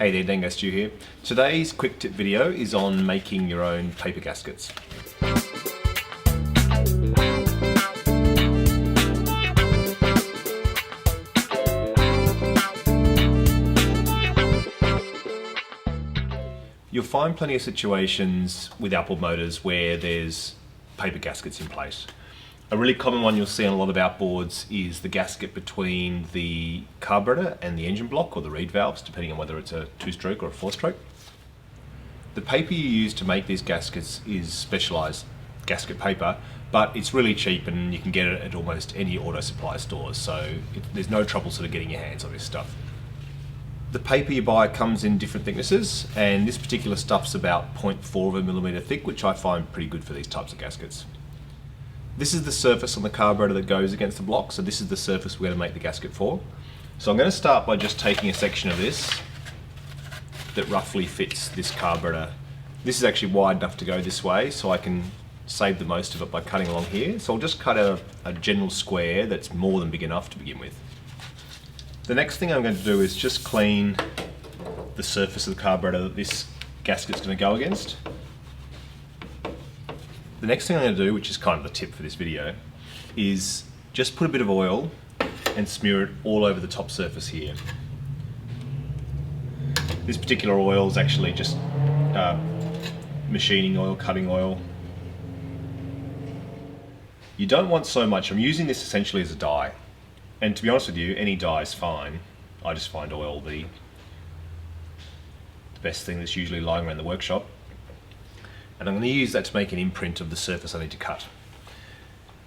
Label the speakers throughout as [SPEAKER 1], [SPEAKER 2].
[SPEAKER 1] Hey there, Dango Stu here. Today's quick tip video is on making your own paper gaskets. You'll find plenty of situations with outboard motors where there's paper gaskets in place. A really common one you'll see on a lot of outboards is the gasket between the carburettor and the engine block, or the reed valves, depending on whether it's a 2-stroke or a 4-stroke. The paper you use to make these gaskets is specialised gasket paper, but it's really cheap and you can get it at almost any auto supply stores, so there's no trouble sort of getting your hands on this stuff. The paper you buy comes in different thicknesses, and this particular stuff's about 0.4 thick, which I find pretty good for these types of gaskets. This is the surface on the carburettor that goes against the block, so this is the surface we're going to make the gasket for. So I'm going to start by just taking a section of this that roughly fits this carburettor. This is actually wide enough to go this way, so I can save the most of it by cutting along here. So I'll just cut a general square that's more than big enough to begin with. The next thing I'm going to do is just clean the surface of the carburettor that this gasket's going to go against. The next thing I'm going to do, which is kind of the tip for this video, is just put a bit of oil and smear it all over the top surface here. This particular oil is actually just machining oil, cutting oil. You don't want so much. I'm using this essentially as a dye. And to be honest with you, any dye is fine. I just find oil the best thing that's usually lying around the workshop. And I'm going to use that to make an imprint of the surface I need to cut.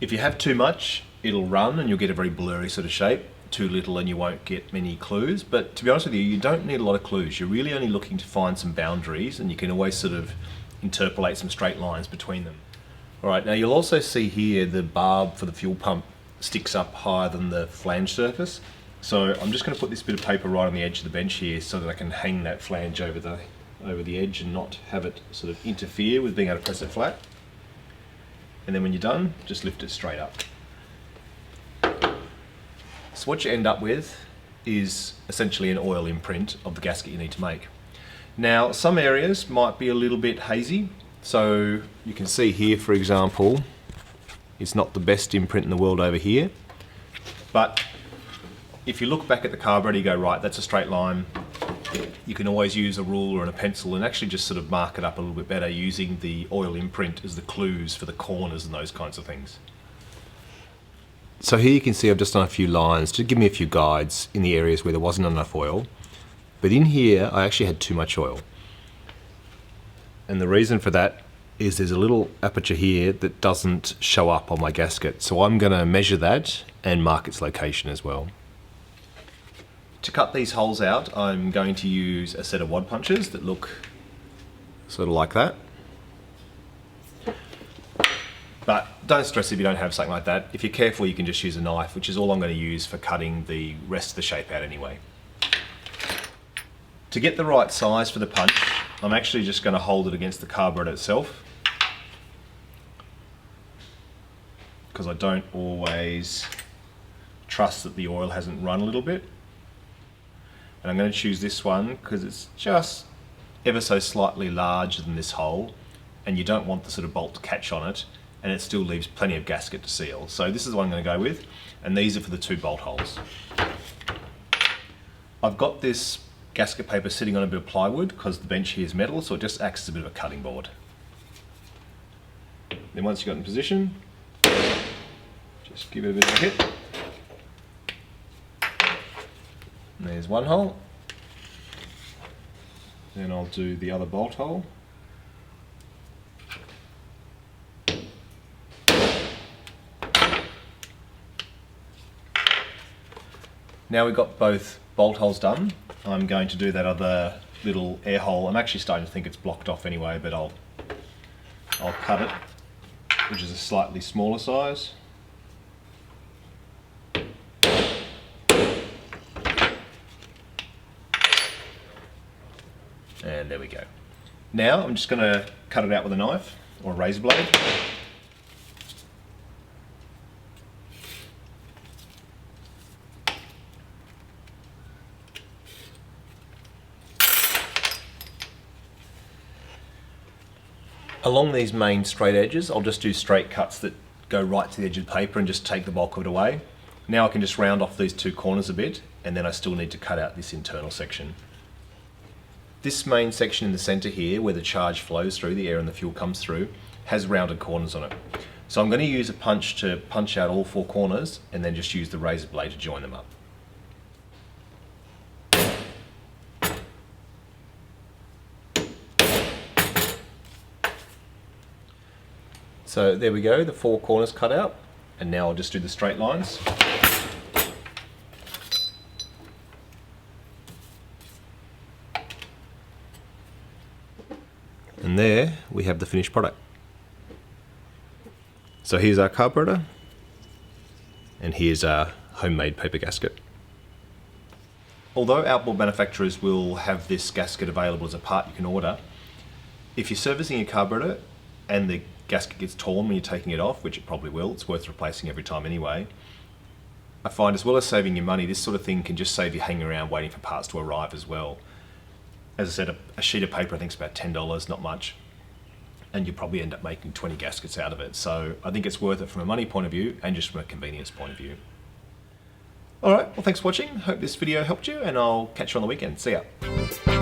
[SPEAKER 1] If you have too much, it'll run and you'll get a very blurry sort of shape. Too little and you won't get many clues. But to be honest with you, you don't need a lot of clues. You're really only looking to find some boundaries, and you can always sort of interpolate some straight lines between them. Alright, now you'll also see here the barb for the fuel pump sticks up higher than the flange surface. So I'm just going to put this bit of paper right on the edge of the bench here so that I can hang that flange over the edge and not have it sort of interfere with being able to press it flat. And then when you're done, just lift it straight up. So what you end up with is essentially an oil imprint of the gasket you need to make. Now some areas might be a little bit hazy, so you can see here, for example, it's not the best imprint in the world over here, but if you look back at the carburettor, you go, right, that's a straight line. You can always use a ruler and a pencil and actually just sort of mark it up a little bit better using the oil imprint as the clues for the corners and those kinds of things. So here you can see I've just done a few lines to give me a few guides in the areas where there wasn't enough oil. But in here, I actually had too much oil. And the reason for that is there's a little aperture here that doesn't show up on my gasket. So I'm going to measure that and mark its location as well. To cut these holes out, I'm going to use a set of wad punches that look sort of like that. But don't stress if you don't have something like that. If you're careful, you can just use a knife, which is all I'm going to use for cutting the rest of the shape out anyway. To get the right size for the punch, I'm actually just going to hold it against the carburettor itself, because I don't always trust that the oil hasn't run a little bit. And I'm going to choose this one because it's just ever so slightly larger than this hole, and you don't want the sort of bolt to catch on it, and it still leaves plenty of gasket to seal. So this is the one I'm going to go with, and these are for the 2 bolt holes. I've got this gasket paper sitting on a bit of plywood because the bench here is metal, so it just acts as a bit of a cutting board. Then once you've got in position, just give it a bit of a hit. And there's one hole. Then I'll do the other bolt hole. Now we've got both bolt holes done, I'm going to do that other little air hole. I'm actually starting to think it's blocked off anyway, but I'll cut it, which is a slightly smaller size. And there we go. Now I'm just going to cut it out with a knife or a razor blade. Along these main straight edges, I'll just do straight cuts that go right to the edge of the paper and just take the bulk of it away. Now I can just round off these two corners a bit, and then I still need to cut out this internal section. This main section in the center here, where the charge flows through, the air and the fuel comes through, has rounded corners on it. So I'm going to use a punch to punch out all four corners, and then just use the razor blade to join them up. So there we go, the four corners cut out, and now I'll just do the straight lines. And there we have the finished product. So here's our carburetor, and here's our homemade paper gasket. Although outboard manufacturers will have this gasket available as a part you can order, if you're servicing your carburetor and the gasket gets torn when you're taking it off, which it probably will, it's worth replacing every time anyway. I find as well as saving you money, this sort of thing can just save you hanging around waiting for parts to arrive as well. As I said, a sheet of paper I think is about $10, not much, and you'll probably end up making 20 gaskets out of it. So I think it's worth it from a money point of view and just from a convenience point of view. Alright, well thanks for watching, hope this video helped you, and I'll catch you on the weekend. See ya.